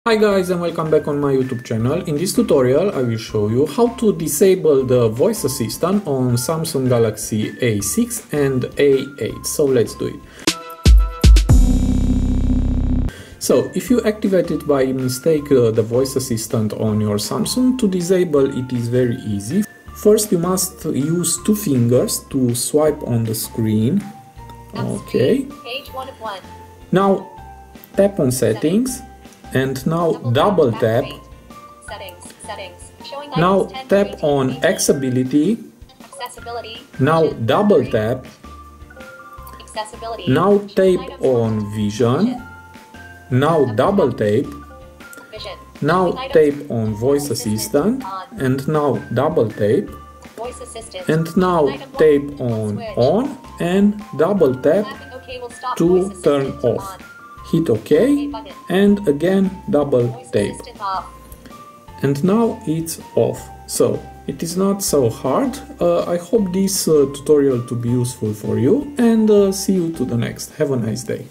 Hi guys and welcome back on my YouTube channel. In this tutorial I will show you how to disable the voice assistant on Samsung Galaxy A6 and A8. So let's do it. So if you activated by mistake the voice assistant on your Samsung, to disable it is very easy. First you must use two fingers to swipe on the screen. Okay. Page 1 of 1. Now tap on settings. And now double tap. Now tap on accessibility. Now double tap. Now tape on vision. Now double tape. Now tape on voice assistant. And now double tape. And now tape on and double tap to turn off. Hit OK and again double tape. And now it's off. So it is not so hard. I hope this tutorial to be useful for you and see you to the next. Have a nice day.